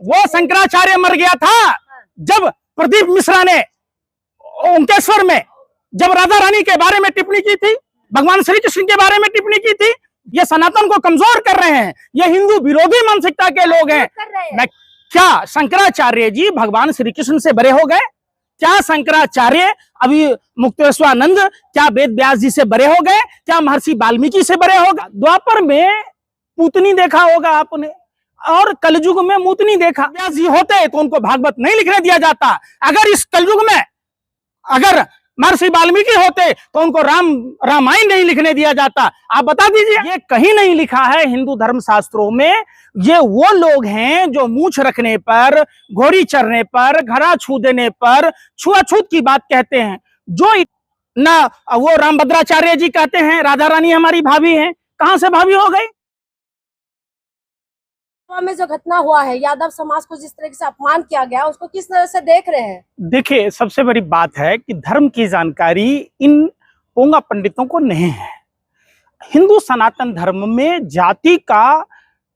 वो शंकराचार्य मर गया था जब प्रदीप मिश्रा ने ओंकेश्वर में जब राधा रानी के बारे में टिप्पणी की थी, भगवान श्री कृष्ण के बारे में टिप्पणी की थी। ये सनातन को कमजोर कर रहे हैं, ये हिंदू विरोधी मानसिकता के लोग हैं। मैं क्या शंकराचार्य जी भगवान श्री कृष्ण से बड़े हो गए? क्या शंकराचार्य अभी मुक्तेश्वरानंद क्या वेद व्यास जी से बड़े हो गए? क्या महर्षि वाल्मीकि से बड़े हो गए? द्वापर में पूतनी देखा होगा आपने, और कलयुग में मूतनी देखा। व्यास जी होते तो उनको भागवत नहीं लिखने दिया जाता। अगर इस कलयुग में अगर महर्षि वाल्मीकि होते तो उनको रामायण नहीं लिखने दिया जाता। आप बता दीजिए, ये कहीं नहीं लिखा है हिंदू धर्म शास्त्रों में। ये वो लोग हैं जो मूछ रखने पर, घोड़ी चरने पर, घड़ा छू देने पर छुआछूत की बात कहते हैं। जो ना वो रामभद्राचार्य जी कहते हैं राधा रानी हमारी भाभी हैं। कहां से भाभी हो गई? में जो घटना हुआ है, यादव समाज को जिस तरह से अपमान किया गया, उसको किस तरह से देख रहे हैं? देखिए, सबसे बड़ी बात है कि धर्म की जानकारी इन पोंगा पंडितों को नहीं है। हिंदू सनातन धर्म में जाति का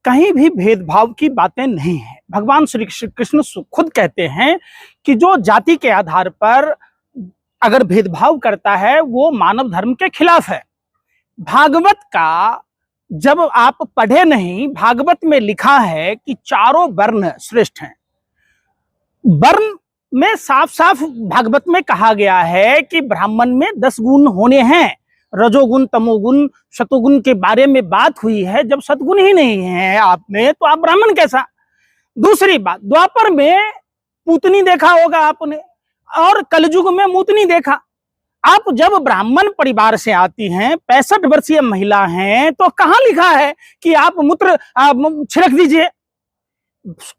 कहीं भी भेदभाव की बातें नहीं है। भगवान श्री कृष्ण खुद कहते हैं कि जो जाति के आधार पर अगर भेदभाव करता है वो मानव धर्म के खिलाफ है। भागवत का जब आप पढ़े नहीं, भागवत में लिखा है कि चारों वर्ण श्रेष्ठ हैं। वर्ण में साफ साफ भागवत में कहा गया है कि ब्राह्मण में 10 गुण होने हैं। रजोगुण, तमोगुण, सतोगुण के बारे में बात हुई है। जब सतगुण ही नहीं है आप में तो आप ब्राह्मण कैसा? दूसरी बात, द्वापर में पूतनी देखा होगा आपने, और कलयुग में मूतनी देखा। आप जब ब्राह्मण परिवार से आती हैं, 65 वर्षीय महिला हैं, तो कहां लिखा है कि आप मूत्र छिड़क दीजिए?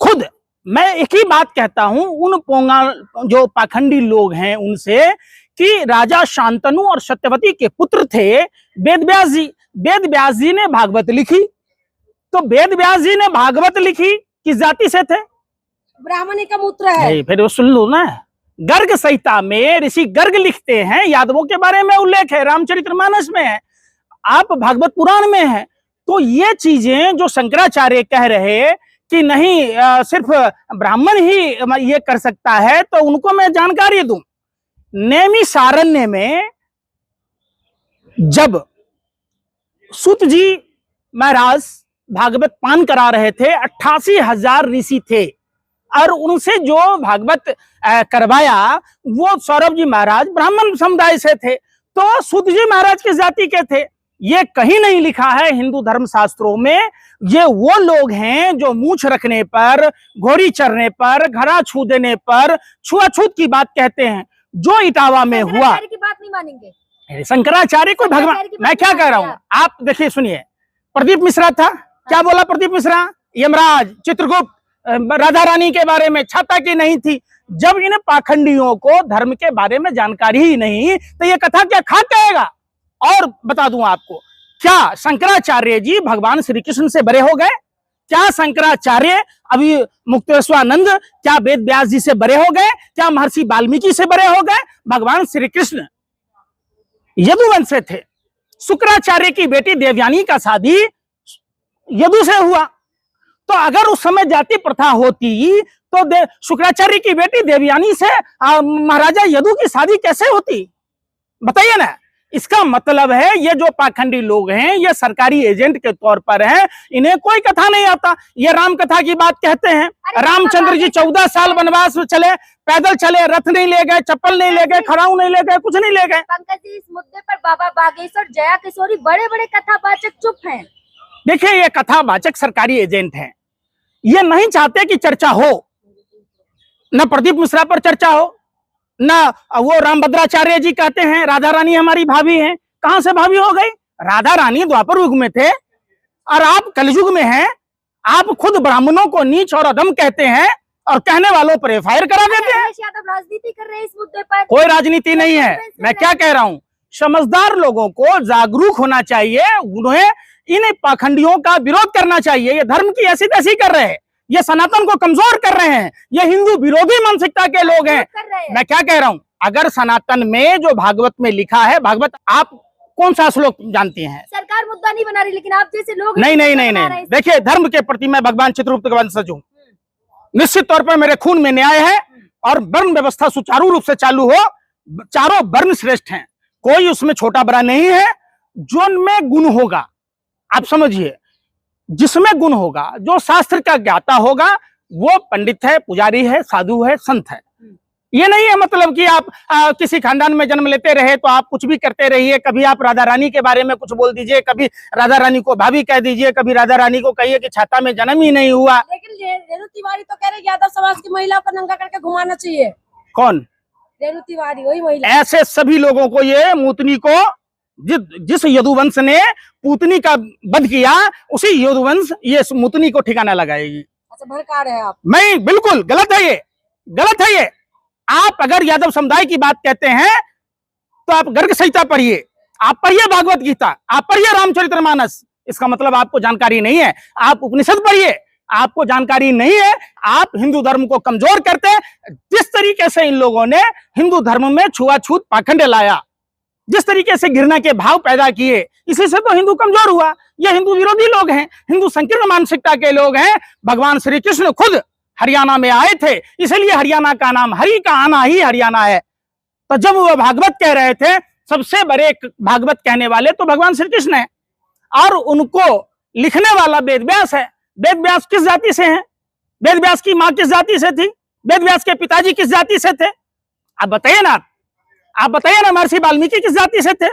खुद मैं एक ही बात कहता हूं उन पोंगा जो पाखंडी लोग हैं उनसे कि राजा शांतनु और सत्यवती के पुत्र थे वेद व्यास जी। वेद व्यास जी ने भागवत लिखी, तो वेद व्यास जी ने भागवत लिखी किस जाति से थे? ब्राह्मणी का मूत्र है। फिर वो सुन लो ना, गर्ग संहिता में ऋषि गर्ग लिखते हैं, यादवों के बारे में उल्लेख है, रामचरितमानस में है, आप भागवत पुराण में है। तो ये चीजें जो शंकराचार्य कह रहे कि नहीं सिर्फ ब्राह्मण ही ये कर सकता है, तो उनको मैं जानकारी दूं। नैमिषारण्य में जब सूत जी महाराज भागवत पान करा रहे थे, 88,000 ऋषि थे, और उनसे जो भागवत करवाया वो सौरभ जी महाराज ब्राह्मण समुदाय से थे। तो सूत जी महाराज किस जाति के थे? ये कहीं नहीं लिखा है हिंदू धर्म शास्त्रों में। ये वो लोग हैं जो मूछ रखने पर, घोड़ी चरने पर, घड़ा छू देने पर छुआछूत की बात कहते हैं। जो इटावा में हुआ, की बात नहीं मानेंगे शंकराचार्य को भगवान, मैं क्या कह रहा हूं, आप देखिए सुनिए। प्रदीप मिश्रा था, क्या बोला प्रदीप मिश्रा? यमराज, चित्रगुप्त, राधा रानी के बारे में छाता की नहीं थी। जब इन पाखंडियों को धर्म के बारे में जानकारी ही नहीं, तो ये कथा क्या खा कहेगा? और बता दूं आपको, क्या शंकराचार्य जी भगवान श्री कृष्ण से बड़े हो गए? क्या शंकराचार्य अभी मुक्तेश्वरानंद क्या वेद व्यास जी से बड़े हो गए? क्या महर्षि वाल्मीकि से बड़े हो गए? भगवान श्री कृष्ण यदुवंश से थे। शुक्राचार्य की बेटी देवयानी का शादी यदु से हुआ। तो अगर उस समय जाति प्रथा होती तो शुक्राचार्य की बेटी देवयानी से महाराजा यदु की शादी कैसे होती? बताइए ना। इसका मतलब है ये जो पाखंडी लोग हैं ये सरकारी एजेंट के तौर पर हैं, इन्हें कोई कथा नहीं आता। ये राम कथा की बात कहते हैं। रामचंद्र जी 14 साल वनवास में चले, पैदल चले, रथ नहीं ले गए, चप्पल नहीं ले गए, खड़ाऊ नहीं ले गए, कुछ नहीं ले गए। पंकज जी, इस मुद्दे पर बाबा बागेश्वर, जया किशोरी, बड़े बड़े कथावाचक चुप हैं। देखिए, ये कथावाचक सरकारी एजेंट हैं। ये नहीं चाहते कि चर्चा हो, न प्रदीप मिश्रा पर चर्चा हो, ना वो रामभद्राचार्य जी कहते हैं राधा रानी हमारी भाभी हैं। कहां से भाभी हो गई? राधा रानी द्वापर युग में थे और आप कलयुग में हैं। आप खुद ब्राह्मणों को नीच और अधम कहते हैं और कहने वालों पर एफआईआर करा देते हैं। राजनीति कर रहे हैं इस मुद्दे पर। कोई राजनीति नहीं है। मैं क्या कह रहा हूं, समझदार लोगों को जागरूक होना चाहिए, उन्हें इन पाखंडियों का विरोध करना चाहिए। ये धर्म की ऐसी तैसी कर रहे हैं, ये सनातन को कमजोर कर रहे हैं, ये हिंदू विरोधी मानसिकता के लोग हैं। मैं क्या कह रहा हूं, अगर सनातन में जो भागवत में लिखा है, भागवत आप कौन सा श्लोक जानती हैं? सरकार मुद्दा नहीं बना रही, लेकिन आप जैसे लोग नहीं। देखिए, धर्म के प्रति मैं भगवान चित्रगुप्त का वंशज हूं। निश्चित तौर पर मेरे खून में न्याय है और वर्ण व्यवस्था सुचारू रूप से चालू हो। चारों वर्ण श्रेष्ठ हैं, कोई उसमें छोटा बड़ा नहीं है। जो में गुण होगा, आप समझिए, जिसमें गुण होगा, जो शास्त्र का ज्ञाता होगा, वो पंडित है, पुजारी है, साधु है, संत है। ये नहीं है मतलब कि आप किसी खानदान में जन्म लेते रहे तो आप कुछ भी करते रहिए। कभी आप राधा रानी के बारे में कुछ बोल दीजिए, कभी राधा रानी को भाभी कह दीजिए, कभी राधा रानी को कहिए कि छाता में जन्म ही नहीं हुआ। लेकिन रेणु तिवारी तो कह रहे यादव समाज की महिला को नंगा करके घुमाना चाहिए। कौन? रेणु तिवारी, वही महिला। ऐसे सभी लोगों को, ये मूतनी को, जिस यदुवंश ने पूतनी का वध किया, उसी यदुवंश ये मूतनी को ठिकाना लगाएगी। अच्छा, भड़का रहे हैं आप। नहीं, बिल्कुल गलत है ये, गलत है ये। आप अगर यादव समुदाय की बात कहते हैं तो आप गर्ग संहिता पढ़िए, आप पढ़िए भागवत गीता, आप पढ़िए रामचरितमानस। इसका मतलब आपको जानकारी नहीं है। आप उपनिषद पढ़िए, आपको जानकारी नहीं है। आप हिंदू धर्म को कमजोर करते हैं। जिस तरीके से इन लोगों ने हिंदू धर्म में छुआछूत पाखंड लाया, जिस तरीके से घृणा के भाव पैदा किए, इसी से तो हिंदू कमजोर हुआ। ये हिंदू विरोधी लोग हैं, हिंदू संकीर्ण मानसिकता के लोग हैं। भगवान श्री कृष्ण खुद हरियाणा में आए थे, इसलिए हरियाणा का नाम हरि का आना ही हरियाणा है। तो जब वो भागवत कह रहे थे, सबसे बड़े भागवत कहने वाले तो भगवान श्री कृष्ण है, और उनको लिखने वाला वेद व्यास है। वेद व्यास किस जाति से हैं? वेद व्यास की मां किस जाति से थी? वेद व्यास के पिताजी किस जाति से थे? आप बताइए ना, आप बताइए ना, महर्षि वाल्मीकि किस जाति से थे?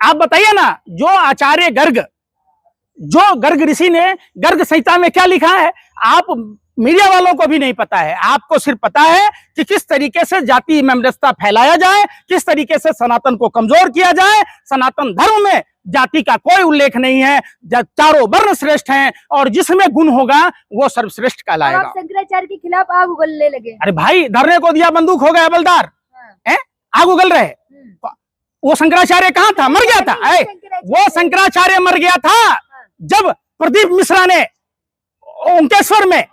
आप बताइए ना। जो आचार्य गर्ग, जो गर्ग ऋषि ने गर्ग संहिता में क्या लिखा है, आप मीडिया वालों को भी नहीं पता है। आपको सिर्फ पता है कि किस तरीके से जाति मेमनस्ता फैलाया जाए, किस तरीके से सनातन को कमजोर किया जाए। सनातन धर्म में जाति का कोई उल्लेख नहीं है। चारों वर्ण श्रेष्ठ हैं और जिसमें गुण होगा वो सर्वश्रेष्ठ कहलाएगा। आप शंकराचार्य के खिलाफ आग उगलने लगे। अरे भाई, धरने को दिया बंदूक हो गया हवलदार, आग उगल रहे। वो शंकराचार्य कहाँ था? मर गया था। वो शंकराचार्य मर गया था जब प्रदीप मिश्रा ने ओंकेश्वर में,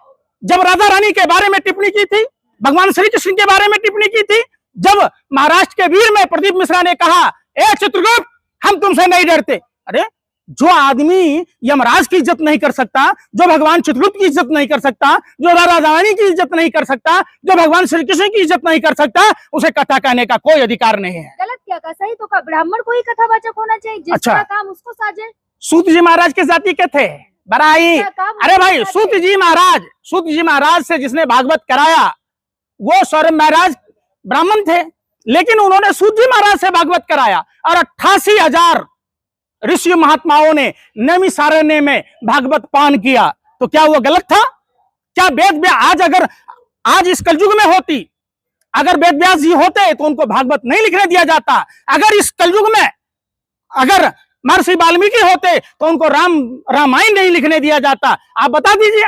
जब राधा रानी के बारे में टिप्पणी की थी, भगवान श्री कृष्ण के बारे में टिप्पणी की थी, जब महाराष्ट्र के वीर में प्रदीप मिश्रा ने कहा, ए चित्रगुप्त, हम तुमसे नहीं डरते। अरे, जो आदमी यमराज की इज्जत नहीं कर सकता, जो भगवान चित्रगुप्त की इज्जत नहीं कर सकता, जो राधा रानी की इज्जत नहीं कर सकता, जो भगवान श्री कृष्ण की इज्जत नहीं कर सकता, उसे कथा कहने का कोई अधिकार नहीं है। गलत क्या कहा? सही तो कहा, ब्राह्मण को ही कथावाचक होना चाहिए, जिसका काम उसको साजे। सूत जी महाराज किस जाति के थे? बराई। अरे भाई, सूत जी महाराज से जिसने भागवत कराया वो सौरभ महाराज ब्राह्मण थे, लेकिन उन्होंने सूत जी महाराज से भागवत कराया और 88,000 ऋषि महात्माओं ने नैमिषारण्य में भागवत पान किया। तो क्या वो गलत था? क्या वेद व्यास आज इस कलयुग में होती, अगर वेद व्यास जी होते तो उनको भागवत नहीं लिखने दिया जाता। अगर इस कलयुग में अगर महर्षि वाल्मीकि होते तो उनको रामायण नहीं लिखने दिया जाता। आप बता दीजिए।